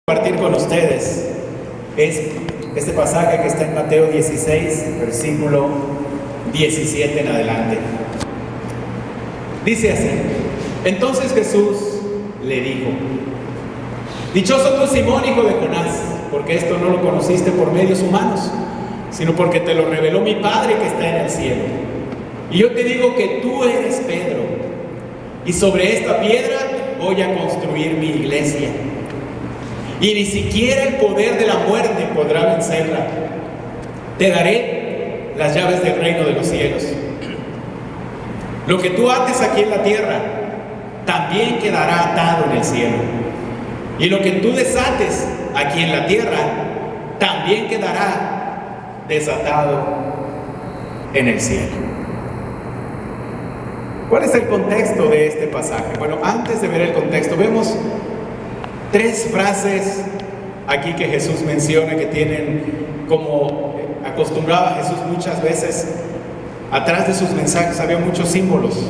Compartir con ustedes es este pasaje que está en Mateo 16, versículo 17 en adelante. Dice así: entonces Jesús le dijo: dichoso tú, Simón, hijo de Jonás, porque esto no lo conociste por medios humanos, sino porque te lo reveló mi Padre que está en el cielo. Y yo te digo que tú eres Pedro, y sobre esta piedra voy a construir mi iglesia. Y ni siquiera el poder de la muerte podrá vencerla. Te daré las llaves del reino de los cielos. Lo que tú ates aquí en la tierra, también quedará atado en el cielo. Y lo que tú desates aquí en la tierra, también quedará desatado en el cielo. ¿Cuál es el contexto de este pasaje? Bueno, antes de ver el contexto, vemos tres frases aquí que Jesús menciona que tienen, como acostumbraba Jesús muchas veces, atrás de sus mensajes había muchos símbolos.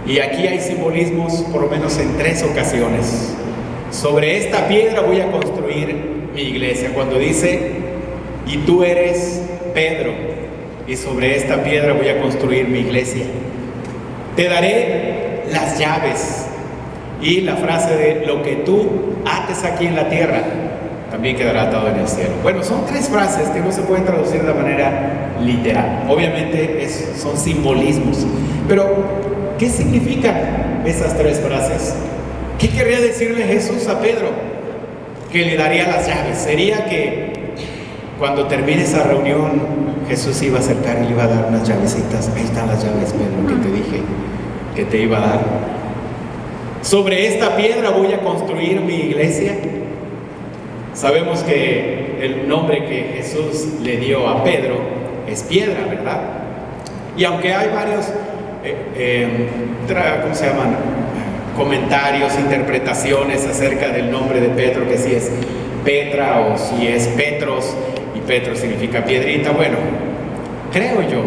Y aquí hay simbolismos por lo menos en tres ocasiones. Sobre esta piedra voy a construir mi iglesia. Cuando dice, y tú eres Pedro, y sobre esta piedra voy a construir mi iglesia. Te daré las llaves. Y la frase de lo que tú ates aquí en la tierra, también quedará atado en el cielo. Bueno, son tres frases que no se pueden traducir de manera literal. Obviamente son simbolismos. Pero, ¿qué significan esas tres frases? ¿Qué querría decirle Jesús a Pedro? Que le daría las llaves. Sería que cuando termine esa reunión, Jesús iba a acercar y le iba a dar unas llavecitas. Ahí están las llaves, Pedro, que te dije que te iba a dar. Sobre esta piedra voy a construir mi iglesia. Sabemos que el nombre que Jesús le dio a Pedro es piedra, ¿verdad? Y aunque hay varios, ¿cómo se llaman? Comentarios, interpretaciones acerca del nombre de Pedro, que si es Petra o si es Petros, y Petro significa piedrita. Bueno, creo yo,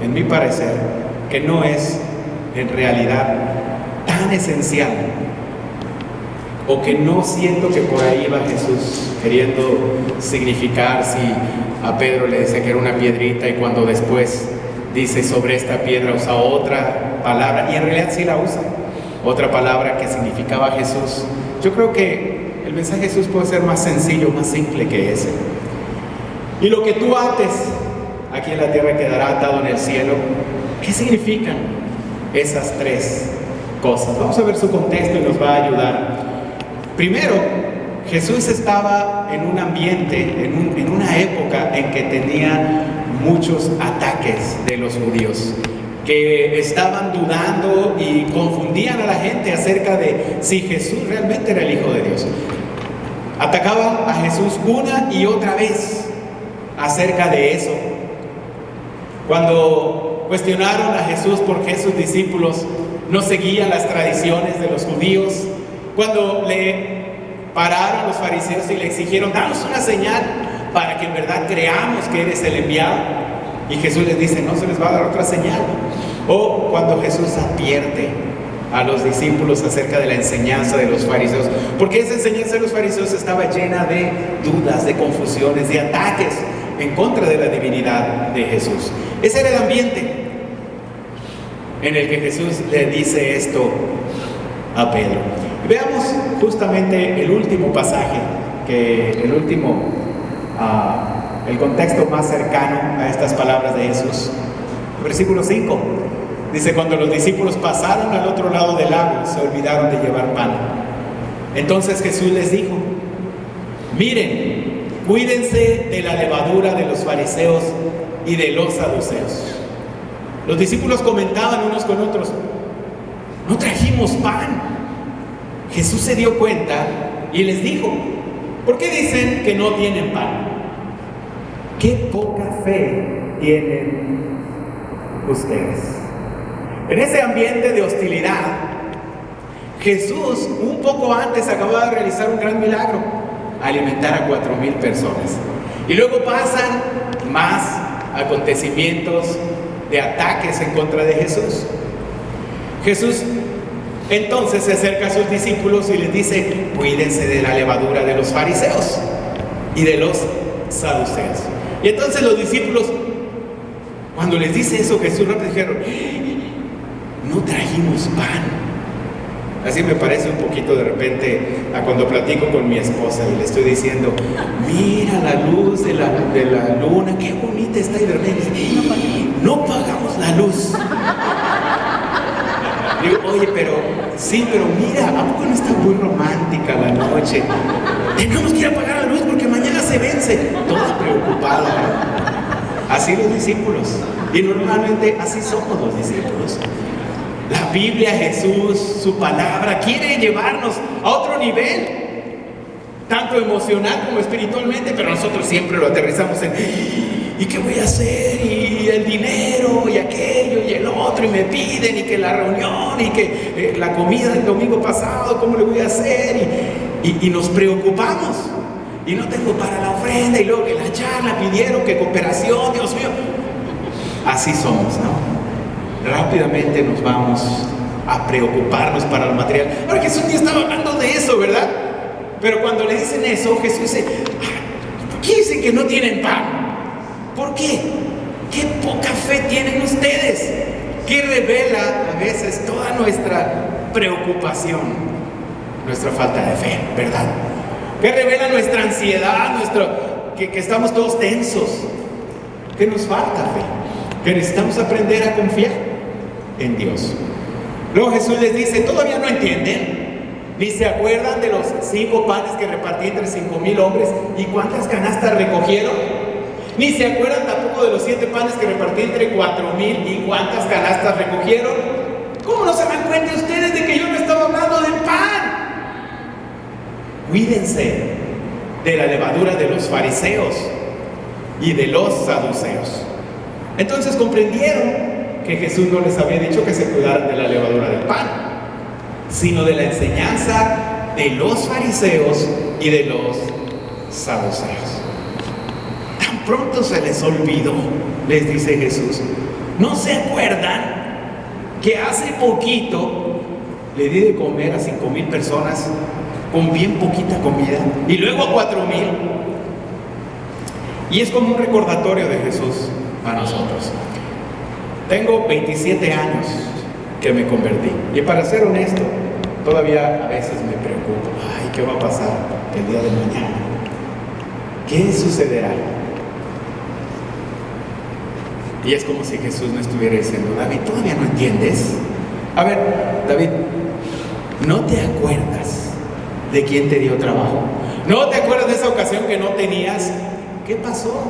en mi parecer, que no es en realidad tan esencial, o que no siento que por ahí va Jesús queriendo significar si a Pedro le decía que era una piedrita y cuando después dice sobre esta piedra usa otra palabra, y en realidad sí la usa, otra palabra que significaba Jesús. Yo creo que el mensaje de Jesús puede ser más sencillo, más simple que ese. Y lo que tú ates aquí en la tierra quedará atado en el cielo. ¿Qué significan esas tres cosas? Vamos a ver su contexto y nos va a ayudar. Primero, Jesús estaba en un ambiente, en una época en que tenía muchos ataques de los judíos, que estaban dudando y confundían a la gente acerca de si Jesús realmente era el Hijo de Dios. Atacaban a Jesús una y otra vez acerca de eso. Cuando cuestionaron a Jesús por qué sus discípulos no seguían las tradiciones de los judíos, cuando le pararon los fariseos y le exigieron, danos una señal para que en verdad creamos que eres el enviado, y Jesús les dice, no se les va a dar otra señal. O cuando Jesús advierte a los discípulos acerca de la enseñanza de los fariseos, porque esa enseñanza de los fariseos estaba llena de dudas, de confusiones, de ataques en contra de la divinidad de Jesús. Ese era el ambiente en el que Jesús le dice esto a Pedro. Veamos justamente el último pasaje, el contexto más cercano a estas palabras de Jesús. Versículo 5, dice, cuando los discípulos pasaron al otro lado del lago, se olvidaron de llevar pan. Entonces Jesús les dijo, miren, cuídense de la levadura de los fariseos y de los saduceos. Los discípulos comentaban unos con otros, no trajimos pan. Jesús se dio cuenta y les dijo, ¿por qué dicen que no tienen pan? Qué poca fe tienen ustedes. En ese ambiente de hostilidad, Jesús un poco antes acababa de realizar un gran milagro, alimentar a 4,000 personas. Y luego pasan más acontecimientos de ataques en contra de Jesús. Jesús Entonces se acerca a sus discípulos y les dice: cuídense de la levadura de los fariseos y de los saduceos. Y entonces los discípulos, cuando les dice eso, Jesús rápido dijeron: no trajimos pan. Así me parece un poquito de repente a cuando platico con mi esposa y le estoy diciendo: mira la luz de la luna, qué bonita está. Y de repente dice: no pagamos la luz. Digo: oye, pero sí, pero mira, ¿a poco no está muy romántica la noche? Tenemos que ir a pagar la luz porque mañana se vence. Toda preocupada, ¿no? Así los discípulos. Y normalmente así somos los discípulos. La Biblia, Jesús, su palabra, quiere llevarnos a otro nivel, tanto emocional como espiritualmente, pero nosotros siempre lo aterrizamos en: ¿y qué voy a hacer? Y el dinero, y aquello, y el otro, y me piden, y que la reunión, y que la comida del domingo pasado, ¿cómo le voy a hacer? Y nos preocupamos, y no tengo para la ofrenda, y luego que la charla pidieron, que cooperación, Dios mío. Así somos, ¿no? Rápidamente nos vamos a preocuparnos para lo material. Ahora, Jesús ni estaba hablando de eso, ¿verdad? Pero cuando le dicen eso, Jesús dice: ¿por qué dicen que no tienen pan? ¿Por qué? ¿Qué poca fe tienen ustedes? Que revela a veces toda nuestra preocupación, nuestra falta de fe, ¿verdad? Que revela nuestra ansiedad, que estamos todos tensos, que nos falta fe, que necesitamos aprender a confiar en Dios. Luego Jesús les dice: ¿todavía no entienden? ¿Ni se acuerdan de los 5 panes que repartí entre 5,000 hombres y cuántas canastas recogieron? ¿Ni se acuerdan tampoco de los 7 panes que repartí entre 4,000 y cuántas canastas recogieron? ¿Cómo no se dan cuenta ustedes de que yo no estaba hablando del pan? Cuídense de la levadura de los fariseos y de los saduceos. Entonces comprendieron que Jesús no les había dicho que se cuidaran de la levadura del pan, sino de la enseñanza de los fariseos y de los saduceos. Tan pronto se les olvidó, les dice Jesús: ¿no se acuerdan que hace poquito le di de comer a 5,000 personas con bien poquita comida y luego a 4,000? Y es como un recordatorio de Jesús a nosotros. Tengo 27 años que me convertí, y para ser honesto, todavía a veces me preocupo: ay, ¿qué va a pasar el día de mañana? ¿Qué sucederá? Y es como si Jesús me estuviera diciendo: David, ¿todavía no entiendes? A ver, David, ¿no te acuerdas de quién te dio trabajo? ¿No te acuerdas de esa ocasión que no tenías? ¿Qué pasó?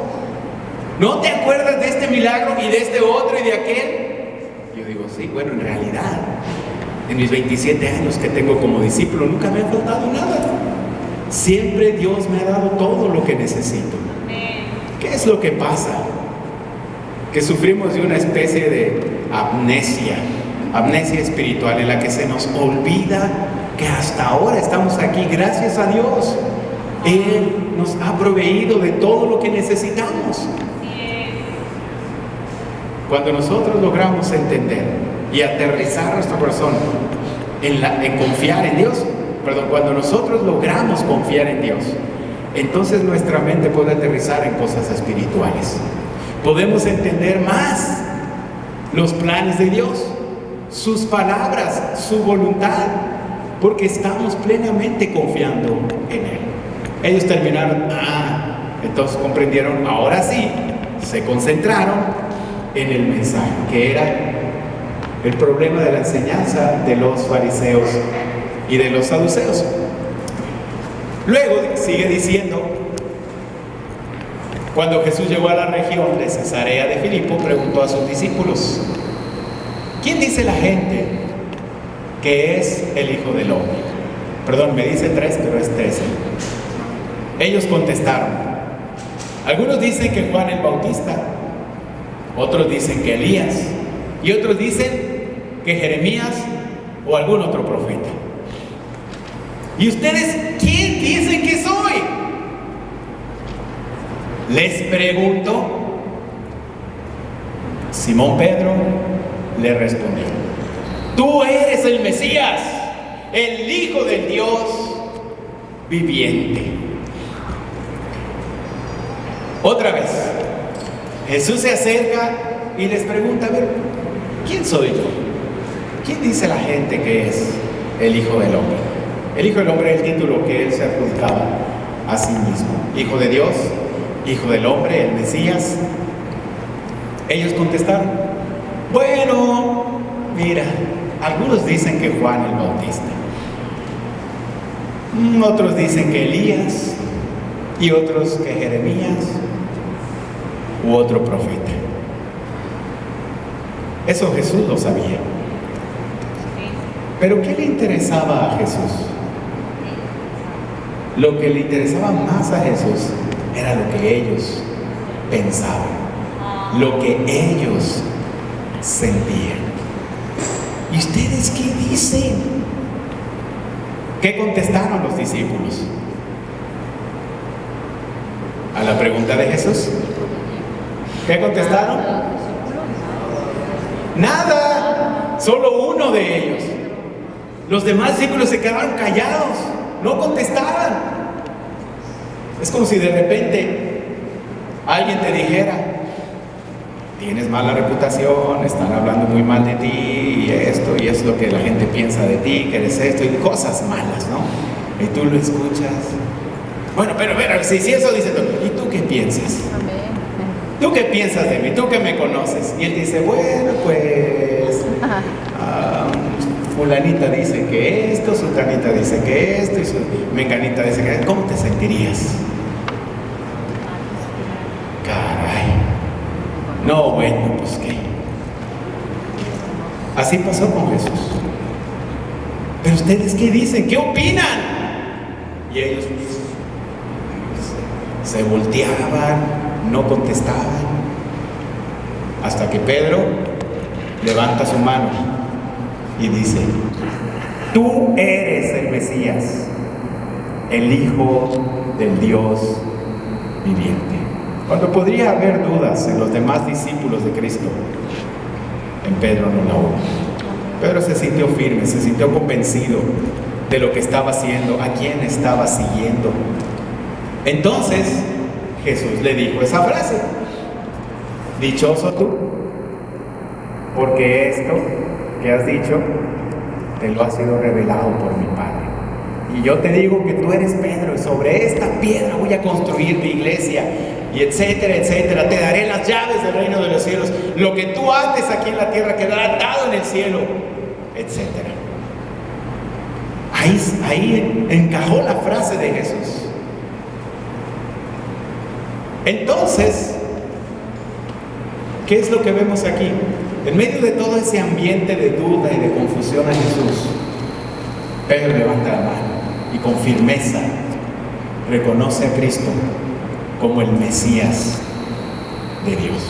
¿No te acuerdas de este milagro y de este otro y de aquel? Yo digo: sí, bueno, en realidad, en mis 27 años que tengo como discípulo, nunca me ha faltado nada. Siempre Dios me ha dado todo lo que necesito. ¿Qué es lo que pasa? Que sufrimos de una especie de amnesia espiritual, en la que se nos olvida que hasta ahora estamos aquí gracias a Dios. Él nos ha proveído de todo lo que necesitamos. Cuando nosotros logramos entender y aterrizar nuestro corazón en confiar en Dios, cuando nosotros logramos confiar en Dios, entonces nuestra mente puede aterrizar en cosas espirituales. Podemos entender más los planes de Dios, sus palabras, su voluntad, porque estamos plenamente confiando en Él. Ellos terminaron, entonces comprendieron, ahora sí, se concentraron en el mensaje, que era el problema de la enseñanza de los fariseos y de los saduceos. Luego sigue diciendo: cuando Jesús llegó a la región de Cesarea de Filipo, preguntó a sus discípulos: ¿quién dice la gente que es el Hijo del Hombre? Perdón, me dice 3, pero es 13. Ellos contestaron: algunos dicen que Juan el Bautista, otros dicen que Elías, y otros dicen que Jeremías o algún otro profeta. ¿Y ustedes quién dicen que soy? Les pregunto. Simón Pedro le respondió: Tú eres el Mesías, el Hijo del Dios viviente. Otra vez, Jesús se acerca y les pregunta, a ver, ¿quién soy yo? ¿Quién dice la gente que es el Hijo del Hombre? El Hijo del Hombre es el título que él se adjudicaba a sí mismo. Hijo de Dios, Hijo del Hombre, el Mesías. Ellos contestaron, bueno, mira, algunos dicen que Juan el Bautista, otros dicen que Elías, y otros que Jeremías u otro profeta. Eso Jesús lo sabía. Pero ¿qué le interesaba a Jesús? Lo que le interesaba más a Jesús era lo que ellos pensaban, lo que ellos sentían. ¿Y ustedes qué dicen? ¿Qué contestaron los discípulos a la pregunta de Jesús? ¿Qué contestaron? Nada, solo uno de ellos. Los demás discípulos se quedaron callados, no contestaban. Es como si de repente alguien te dijera, tienes mala reputación, están hablando muy mal de ti, y esto, y es lo que la gente piensa de ti, que eres esto, y cosas malas, ¿no? Y tú lo escuchas. Bueno, pero si eso dice tú, ¿y tú qué piensas? ¿Tú qué piensas de mí? ¿Tú que me conoces? Y él dice, bueno, pues fulanita dice que esto, sultanita dice que esto, y menganita dice que esto. ¿Cómo te sentirías? Caray. No, bueno, pues qué. Así pasó con Jesús. Pero ustedes, ¿qué dicen? ¿Qué opinan? Y ellos se volteaban, no contestaban, hasta que Pedro levanta su mano y dice, tú eres el Mesías, el Hijo del Dios viviente. Cuando podría haber dudas en los demás discípulos de Cristo, en Pedro no la hubo. Pedro se sintió firme, se sintió convencido de lo que estaba haciendo, a quién estaba siguiendo. Entonces Jesús le dijo esa frase, dichoso tú, porque esto que has dicho te lo ha sido revelado por mi Padre. Y yo te digo que tú eres Pedro, y sobre esta piedra voy a construir mi iglesia, y etcétera, etcétera. Te daré las llaves del reino de los cielos. Lo que tú ates aquí en la tierra quedará atado en el cielo, etcétera. Ahí encajó la frase de Jesús. Entonces, ¿qué es lo que vemos aquí? En medio de todo ese ambiente de duda y de confusión a Jesús, Pedro levanta la mano y con firmeza reconoce a Cristo como el Mesías de Dios.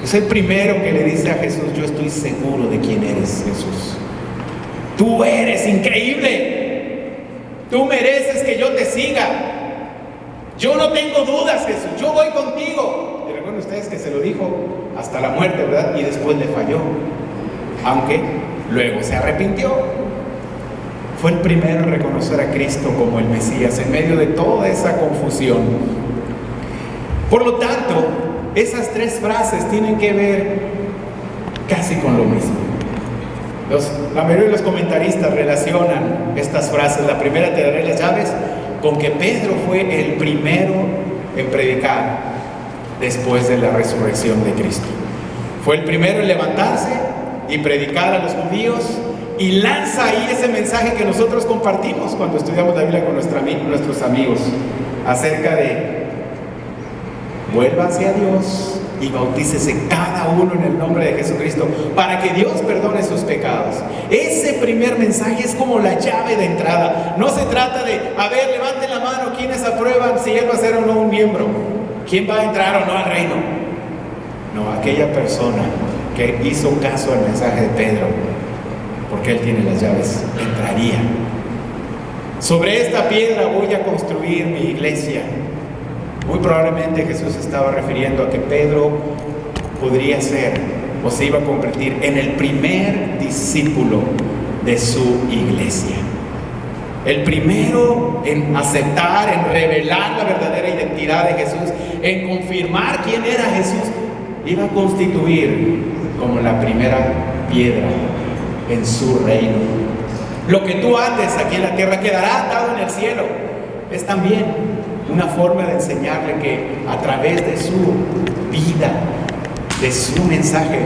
Es el primero que le dice a Jesús, yo estoy seguro de quién eres, Jesús. Tú eres increíble. Tú mereces que yo te siga. Yo no tengo dudas, Jesús, yo voy contigo. Y recuerden ustedes que se lo dijo hasta la muerte, ¿verdad? Y después le falló, aunque luego se arrepintió. Fue el primero en reconocer a Cristo como el Mesías en medio de toda esa confusión. Por lo tanto, esas tres frases tienen que ver casi con lo mismo. La mayoría de los comentaristas relacionan estas frases. La primera, te daré las llaves, con que Pedro fue el primero en predicar después de la resurrección de Cristo. Fue el primero en levantarse y predicar a los judíos, y lanza ahí ese mensaje que nosotros compartimos cuando estudiamos la Biblia con nuestros amigos, acerca de vuelva hacia Dios y bautícese cada uno en el nombre de Jesucristo para que Dios perdone sus pecados. Ese primer mensaje es como la llave de entrada. No se trata de, a ver, levanten la mano, ¿quiénes aprueban si él va a ser o no un miembro? ¿Quién va a entrar o no al reino? No, aquella persona que hizo caso al mensaje de Pedro, porque él tiene las llaves, entraría. Sobre esta piedra voy a construir mi iglesia. Muy probablemente Jesús estaba refiriendo a que Pedro podría ser o se iba a convertir en el primer discípulo de su iglesia. El primero en aceptar, en revelar la verdadera identidad de Jesús, en confirmar quién era Jesús, iba a constituir como la primera piedra en su reino. Lo que tú ates aquí en la tierra quedará atado en el cielo. Es también una forma de enseñarle que a través de su vida, de su mensaje,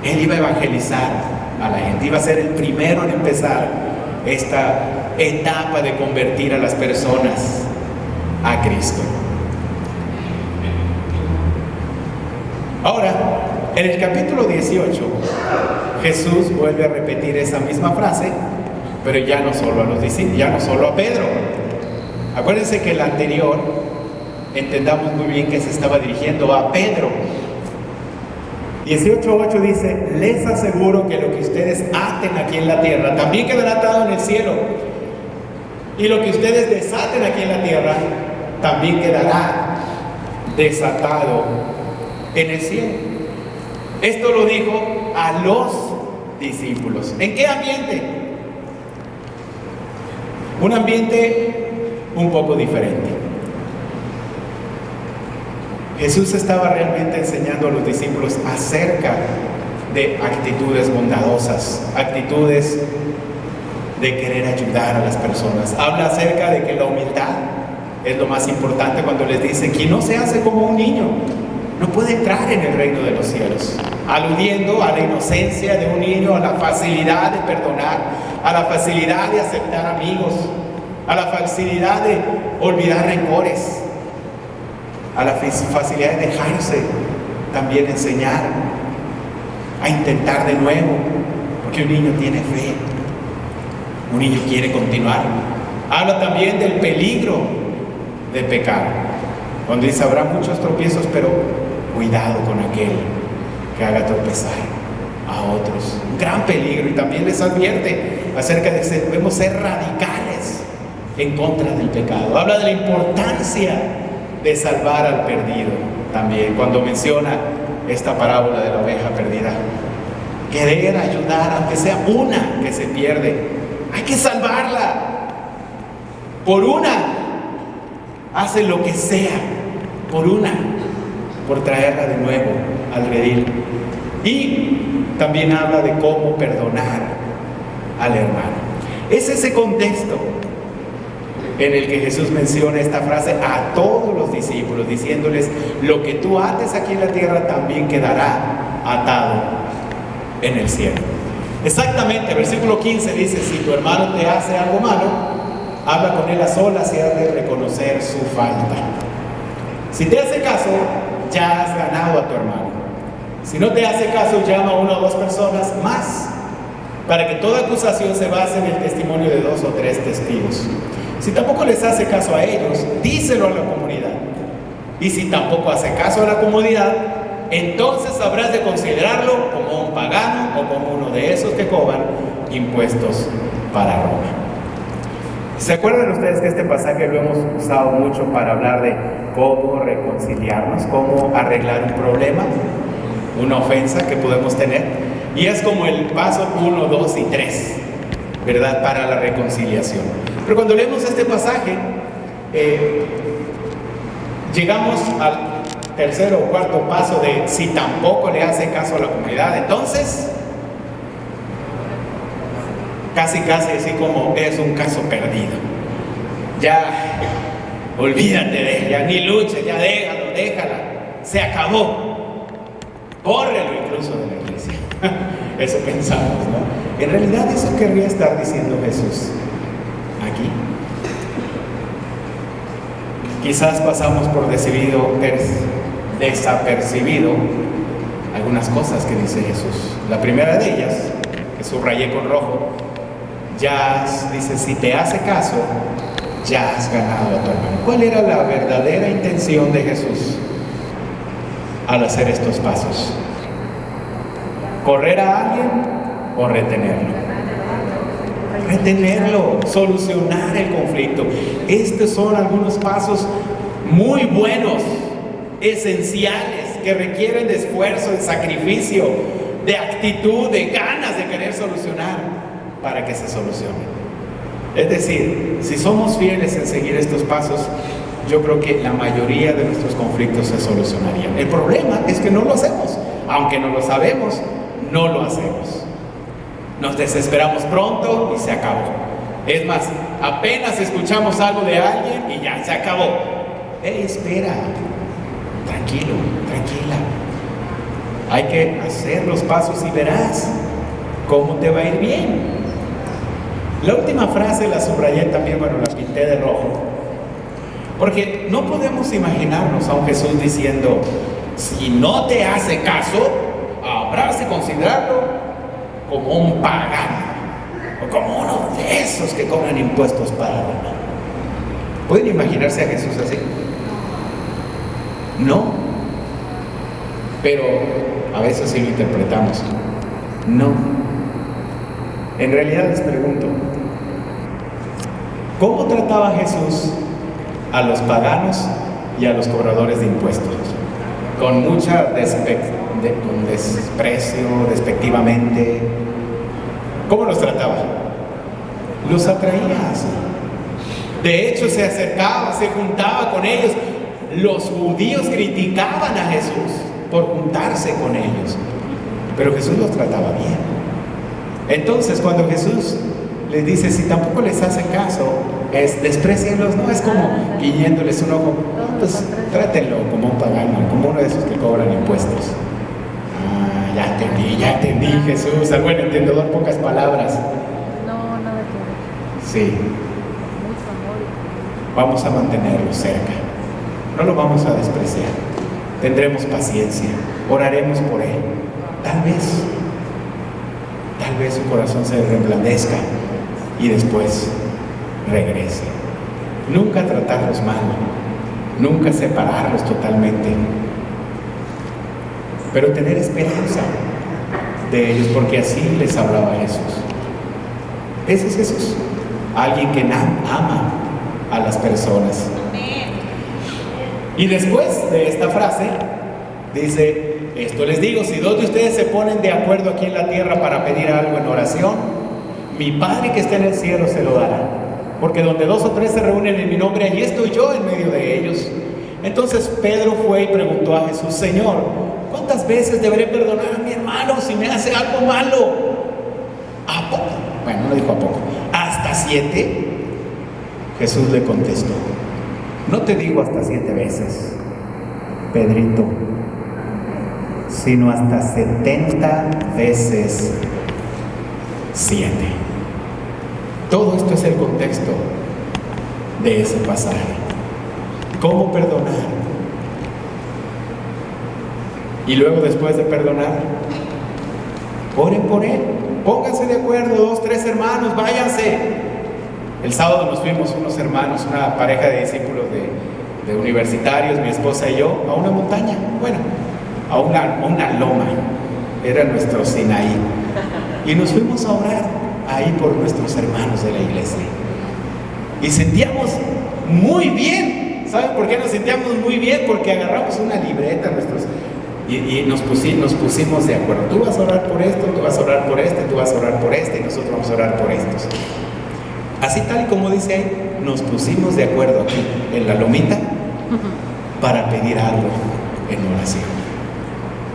él iba a evangelizar a la gente, iba a ser el primero en empezar esta etapa de convertir a las personas a Cristo. Ahora, en el capítulo 18, Jesús vuelve a repetir esa misma frase, pero ya no solo a los discípulos, ya no solo a Pedro. Acuérdense que el anterior, entendamos muy bien que se estaba dirigiendo a Pedro. 18:8 dice: les aseguro que lo que ustedes aten aquí en la tierra también quedará atado en el cielo, y lo que ustedes desaten aquí en la tierra también quedará desatado en el cielo. Esto lo dijo a los discípulos. ¿En qué ambiente? Un ambiente un poco diferente. Jesús estaba realmente enseñando a los discípulos acerca de actitudes bondadosas, actitudes de querer ayudar a las personas. Habla acerca de que la humildad es lo más importante cuando les dice: quien no se hace como un niño no puede entrar en el reino de los cielos, aludiendo a la inocencia de un niño, a la facilidad de perdonar, a la facilidad de aceptar amigos, a la facilidad de olvidar rencores, a la facilidad de dejarse también enseñar, a intentar de nuevo, porque un niño tiene fe, un niño quiere continuar. Habla también del peligro de pecar, cuando dice: habrá muchos tropiezos, pero cuidado con aquel que haga tropezar a otros. Un gran peligro. Y también les advierte acerca de que debemos ser radicales en contra del pecado. Habla de la importancia de salvar al perdido también, cuando menciona esta parábola de la oveja perdida. Querer ayudar, aunque sea una que se pierde, hay que salvarla. Por una hace lo que sea, por traerla de nuevo al redil. Y también habla de cómo perdonar al hermano. Es ese contexto en el que Jesús menciona esta frase a todos los discípulos, diciéndoles: lo que tú ates aquí en la tierra también quedará atado en el cielo. Exactamente, versículo 15 dice: si tu hermano te hace algo malo, habla con él a solas y hazle reconocer su falta. Si te hace caso, ya has ganado a tu hermano. Si no te hace caso, llama a 1 o 2 personas más, para que toda acusación se base en el testimonio de 2 o 3 testigos. Si tampoco les hace caso a ellos, díselo a la comunidad. Y si tampoco hace caso a la comunidad, entonces habrás de considerarlo como un pagano o como uno de esos que cobran impuestos para Roma. ¿Se acuerdan ustedes que este pasaje lo hemos usado mucho para hablar de cómo reconciliarnos, cómo arreglar un problema, una ofensa que podemos tener? Y es como el paso 1, 2 y 3, ¿verdad? Para la reconciliación. Pero cuando leemos este pasaje, llegamos al tercero o cuarto paso de si tampoco le hace caso a la comunidad. Entonces, casi así como es un caso perdido. Ya, olvídate de ella, ni luches, ya déjala, se acabó. Córrelo incluso de la iglesia. Eso pensamos, ¿no? En realidad eso querría estar diciendo Jesús aquí. Quizás pasamos por desapercibido algunas cosas que dice Jesús. La primera de ellas, que subrayé con rojo, dice: si te hace caso, ya has ganado a tu hermano. ¿Cuál era la verdadera intención de Jesús al hacer estos pasos? ¿Correr a alguien o retenerlo? Retenerlo, solucionar el conflicto. Estos son algunos pasos muy buenos, esenciales, que requieren de esfuerzo, de sacrificio, de actitud, de ganas de querer solucionar para que se solucionen. Es decir, si somos fieles en seguir estos pasos, yo creo que la mayoría de nuestros conflictos se solucionarían. El problema es que no lo hacemos. Aunque no lo sabemos, no lo hacemos. Nos desesperamos pronto y se acabó. Es más, apenas escuchamos algo de alguien y ya se acabó. Espera, tranquilo, tranquila. Hay que hacer los pasos y verás cómo te va a ir bien. La última frase la subrayé también, bueno, la pinté de rojo. Porque no podemos imaginarnos a un Jesús diciendo: si no te hace caso, habrás de considerarlo como un pagano, o como uno de esos que cobran impuestos para Roma. ¿Pueden imaginarse a Jesús así? No. Pero a veces sí lo interpretamos. No. En realidad les pregunto, ¿cómo trataba Jesús a los paganos y a los cobradores de impuestos? Con mucha con desprecio, despectivamente. ¿Cómo los trataba? Los atraía así. De hecho, se acercaba, se juntaba con ellos. Los judíos criticaban a Jesús por juntarse con ellos, pero Jesús los trataba bien. Entonces, cuando Jesús les dice: si tampoco les hace caso, desprecienlos, no es como guiñándoles un ojo, pues trátenlo como un pagano, como uno de esos que cobran impuestos. Ya entendí, Jesús, al buen entendedor, pocas palabras. No, nada que ver. Sí. Vamos a mantenerlo cerca, no lo vamos a despreciar, tendremos paciencia, oraremos por él. Tal vez su corazón se reblandezca y después regrese. Nunca tratarlos mal, nunca separarlos totalmente, pero tener esperanza de ellos, porque así les hablaba Jesús. Ese es Jesús, alguien que ama a las personas. Y después de esta frase dice: esto les digo, si dos de ustedes se ponen de acuerdo aquí en la tierra para pedir algo en oración, mi Padre que está en el cielo se lo dará. Porque donde dos o tres se reúnen en mi nombre, allí estoy yo en medio de ellos. Entonces Pedro fue y preguntó a Jesús: Señor, ¿cuántas veces deberé perdonar a mi hermano si me hace algo malo? ¿A poco? Bueno, no dijo a poco. ¿Hasta 7? Jesús le contestó: no te digo hasta 7 veces, Pedrito, sino hasta 70 veces 7. Todo esto es el contexto de ese pasaje. ¿Cómo perdonar? Y luego, después de perdonar, oren por él, pónganse de acuerdo, 2, 3 hermanos, váyanse. El sábado nos fuimos unos hermanos, una pareja de discípulos de universitarios, mi esposa y yo, a una montaña, bueno, a una loma, era nuestro Sinaí, y nos fuimos a orar ahí por nuestros hermanos de la iglesia, y sentíamos muy bien. ¿Saben por qué nos sentíamos muy bien? Porque agarramos una libreta y nos pusimos de acuerdo: tú vas a orar por esto, tú vas a orar por este, tú vas a orar por este, y nosotros vamos a orar por estos. Así tal y como dice ahí, nos pusimos de acuerdo aquí en la lomita para pedir algo en oración.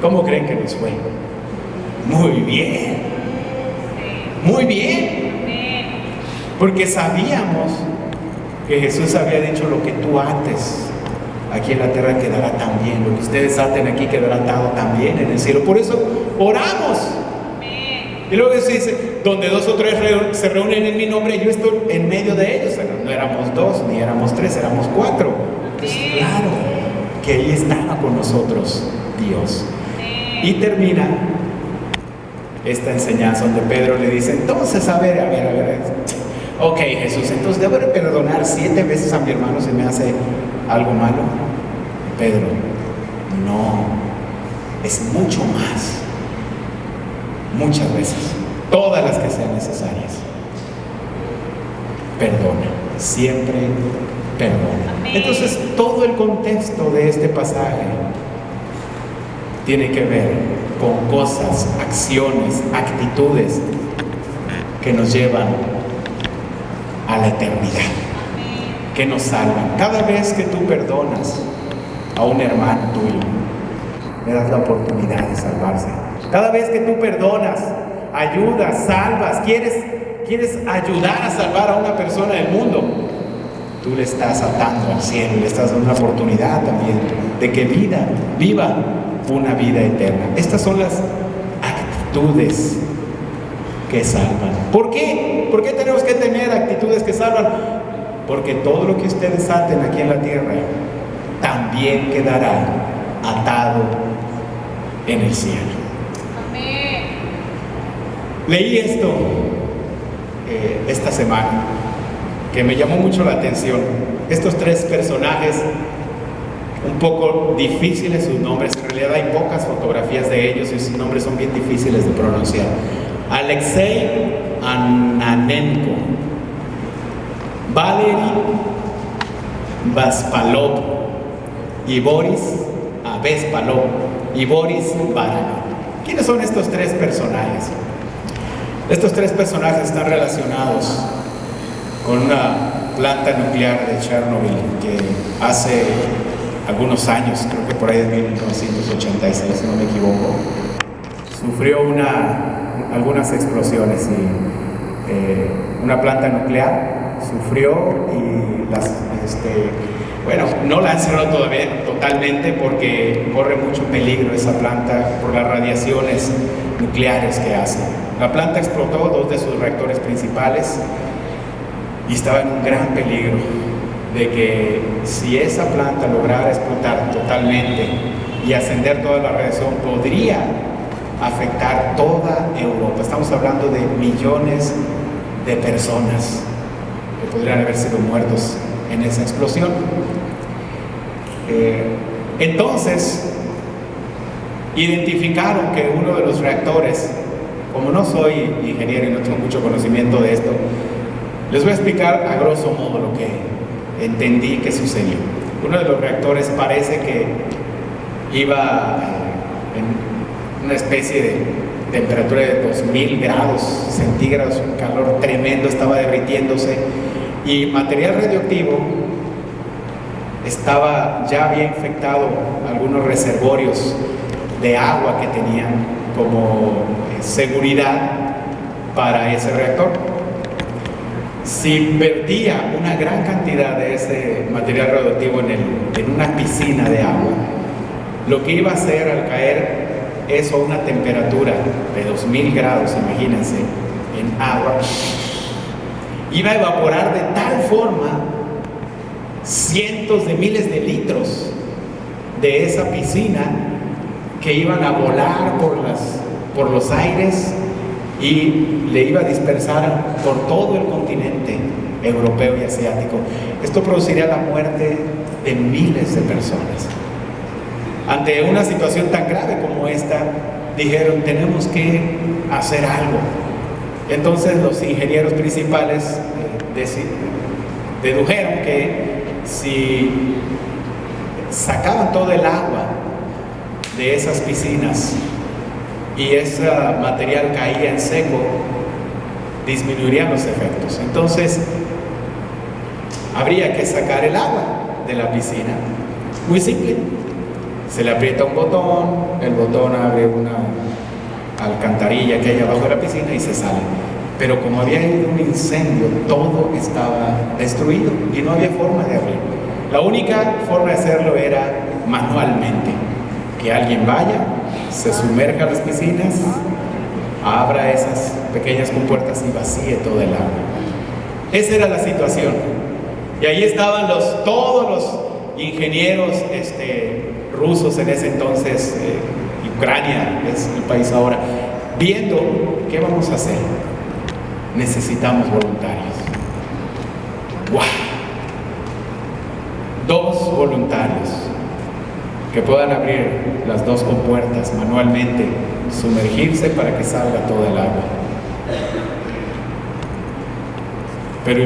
¿Cómo creen que nos fue? Muy bien, muy bien, porque sabíamos que Jesús había dicho: lo que tú ates aquí en la tierra quedará también, lo que ustedes aten aquí quedará atado también en el cielo. Por eso oramos. Y luego dice: donde 2 o 3 se reúnen en mi nombre, yo estoy en medio de ellos. No éramos 2, ni éramos 3, éramos 4. Pues claro que ahí estaba con nosotros Dios. Y termina esta enseñanza donde Pedro le dice: entonces, a ver, ok, Jesús, entonces ¿debo de perdonar 7 veces a mi hermano si me hace algo malo? Pedro: no, es mucho más, muchas veces, todas las que sean necesarias. Perdona, siempre perdona. Entonces, todo el contexto de este pasaje tiene que ver con cosas, acciones, actitudes que nos llevan a la eternidad, que nos salvan. Cada vez que tú perdonas a un hermano tuyo, le das la oportunidad de salvarse. Cada vez que tú perdonas, ayudas, salvas, quieres ayudar a salvar a una persona del mundo, tú le estás atando al cielo, le estás dando una oportunidad también de que viva una vida eterna. Estas son las actitudes que salvan. ¿Por qué? ¿Por qué tenemos que tener actitudes que salvan? Porque todo lo que ustedes aten aquí en la tierra también quedará atado en el cielo. Amén. Leí esto esta semana que me llamó mucho la atención. Estos tres personajes, un poco difíciles sus nombres, en realidad hay pocas fotografías de ellos y sus nombres son bien difíciles de pronunciar. Alexei Ananenko, Valery Vaspalov y Boris Avespalov y Boris Baranov. ¿Quiénes son estos tres personajes? Estos tres personajes están relacionados con una planta nuclear de Chernobyl que hace algunos años, creo que por ahí de 1986, si no me equivoco, sufrió algunas explosiones y una planta nuclear sufrió y no la han cerrado todavía totalmente porque corre mucho peligro esa planta por las radiaciones nucleares que hace. La planta explotó dos de sus reactores principales y estaba en un gran peligro de que si esa planta lograra explotar totalmente y ascender toda la radiación, podría afectar toda Europa. Estamos hablando de millones de personas que podrían haber sido muertos en esa explosión. Entonces identificaron que uno de los reactores, como no soy ingeniero y no tengo mucho conocimiento de esto, les voy a explicar a grosso modo lo que entendí que sucedió. Uno de los reactores parece que iba en una especie de temperatura de 2000 grados centígrados, un calor tremendo, estaba derritiéndose y material radioactivo estaba ya había infectado algunos reservorios de agua que tenían como seguridad para ese reactor. Si vertía una gran cantidad de ese material radioactivo en una piscina de agua, lo que iba a hacer al caer eso a una temperatura de 2000 grados, imagínense, en agua, iba a evaporar de tal forma cientos de miles de litros de esa piscina que iban a volar por los aires y le iba a dispersar por todo el continente europeo y asiático. Esto produciría la muerte de miles de personas. Ante una situación tan grave como esta, dijeron, tenemos que hacer algo. Entonces los ingenieros principales dedujeron que si sacaban todo el agua de esas piscinas y ese material caía en seco, disminuirían los efectos. Entonces habría que sacar el agua de la piscina. Muy simple, se le aprieta un botón, el botón abre una alcantarilla que hay abajo de la piscina y se sale. Pero como había habido un incendio, todo estaba destruido y no había forma de abrirlo. La única forma de hacerlo era manualmente, que alguien vaya, se sumerja a las piscinas, abra esas pequeñas compuertas y vacíe todo el agua. Esa era la situación. Y ahí estaban todos los ingenieros rusos en ese entonces, Ucrania es el país ahora, viendo qué vamos a hacer. Necesitamos voluntarios. ¡Wow! 2 voluntarios que puedan abrir las 2 compuertas manualmente, sumergirse para que salga todo el agua. Pero